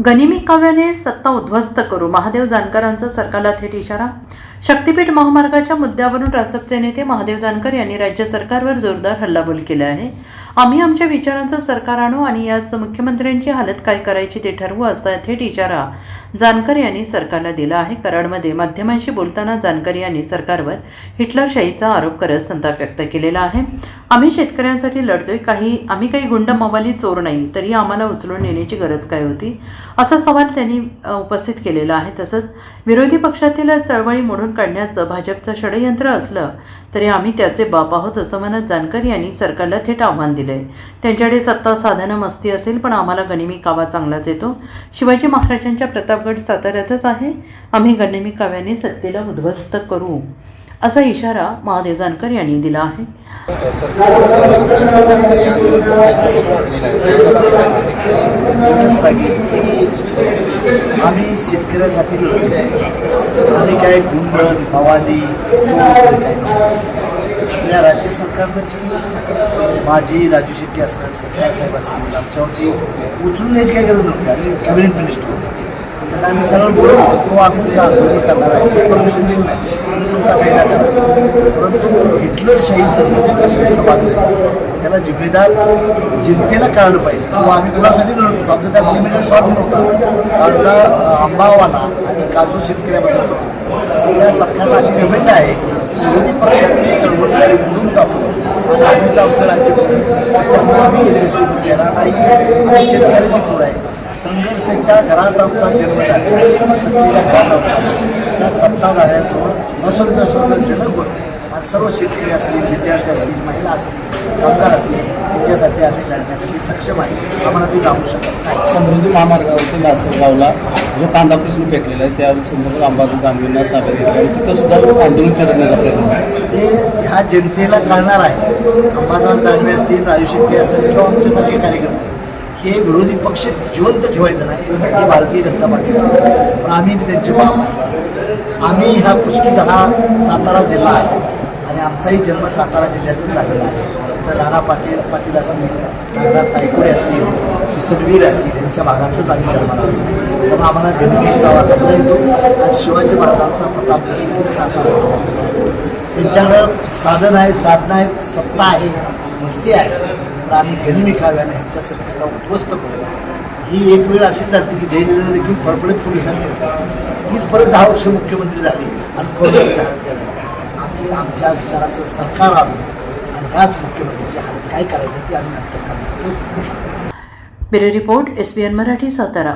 गनिमी काव्याने सत्ता उद्ध्वस्त करू, महादेव जानकरांचा सरकारला थेट इशारा. शक्तीपीठ महामार्गाच्या मुद्द्यावरून रासपचे नेते महादेव जानकर यांनी राज्य सरकारवर जोरदार हल्लाबोल केला आहे. आम्ही आमच्या विचारांचं सरकार आणू आणि याच मुख्यमंत्र्यांची हालत काय करायची ते ठरवू, असा थेट इशारा जानकर यांनी सरकारला दिला आहे. कराडमध्ये माध्यमांशी बोलताना जानकर यांनी सरकारवर हिटलरशाहीचा आरोप करत संताप व्यक्त केलेला आहे. आम्ही शेतकऱ्यांसाठी लढतोय, आम्ही काही गुंड मवाली चोर नाही, तरी आम्हाला उचलून नेण्याची गरज काय होती, असा सवाल त्यांनी उपस्थित केलेला आहे. तसंच विरोधी पक्षातील चळवळी मोडून काढण्याचं भाजपचं षडयंत्र असलं तरी आम्ही त्याचे बाप आहोत, असं म्हणत जानकर यांनी सरकारला थेट आव्हान दिलंय. त्यांच्याकडे सत्ता साधनं मस्ती असेल, पण आम्हाला गनिमी कावा चांगलाच येतो. शिवाजी महाराजांच्या प्रतापगड साताऱ्यातच आहे. आम्ही गनिमी काव्याने सत्तेला उद्ध्वस्त करू, असा इशारा महादेव जानकर यांनी दिला आहे. आम्ही शेतकऱ्यासाठी आम्ही काय गुंड भवानी या राज्य सरकारनं जी माझी राजू शेट्टी असतात, सत्तार साहेब असतील, आमच्यावरची उचलून द्यायची काही गरज नव्हती. आणि कॅबिनेट मिनिस्टर होते, त्यांना आम्ही सरळ बोलतो तो आम्ही आंदोलन करणार आहे, परमिशन दिली नाही, तुमचा कायदा करा. परंतु हिटलरशाही शासन बांधलं, त्याला जिम्मेदार जनतेला कळलं पाहिजे. किंवा आम्ही कुणासाठी लढत होतो, आमचा त्या लिमिटेड स्वार्थ नव्हता. कांदा आंबावाला आणि काजू शेतकऱ्याबद्दल या सरकारला अशी डिमांड आहे, विरोधी पक्षांनी चळवळीसाठी म्हणून टाकू आणि आम्ही तर आमचं राज्य करू, त्यामुळे आम्ही यशस्वी केला नाही. आम्ही शेतकऱ्याची पोर आहे, संघर्षाच्या घरात आमचा जन्म झाला, सत्तेच्या घरात आमचा त्या सत्ताधाऱ्यांकडून असंतोषजनक होतं. आणि सर्व शेतकरी असतील, विद्यार्थी असतील, महिला असतील, कामगार असतील, त्यांच्यासाठी आम्ही लढण्यासाठी सक्षम आहे. आम्हाला ते जाऊ शकत नाही. समृद्धी महामार्गावरती लासलगावला जो कांदा प्रश्न पेटलेला आहे, त्या संदर्भात अंबादास दानवेंना ताब्यात घेतला आणि तिथं सुद्धा आंदोलन करण्याचा प्रयत्न ते ह्या जनतेला कळणार आहे. अंबादास दानवे असतील, राजू शेट्टी असेल किंवा आमच्यासारखे कार्यकर्ते, हे विरोधी पक्ष जिवंत ठेवायचं नाही, ही भारतीय जनता पार्टी. पण आम्ही त्यांचे बाप आहे. आम्ही ह्या पुष्कीत हा सातारा जिल्हा आहे आणि आमचाही जन्म सातारा जिल्ह्यातून झालेला आहे. तर नाना पाटील असतील, नागनाथ तायकुडे असतील, किसनवीर असतील, यांच्या भागातच आम्ही जन्माला आलो. त्यामुळे आम्हाला गनिमीचा आवाज चांगला येतो. आणि शिवाजी महाराजांचा प्रताप सातारा त्यांच्याकडं साधन आहे, साधना आहेत, सत्ता आहे, मस्ती आहे. तर आम्ही गनिमी काव्याने ह्यांच्या सत्तेला उद्ध्वस्त करू. ही एक वेळ अशी चालते की जयललिता देखील फडफडीत पोलिसांनी तीच परत 10 वर्ष मुख्यमंत्री झाली आणि कोर्टात केलं. आम्ही आमच्या विचाराचं सरकार आलो आणि ह्याच मुख्यमंत्र्याची हालत काय करायचं ते आम्ही नंतर करणार. Bureau report, SBN Marathi, Satara.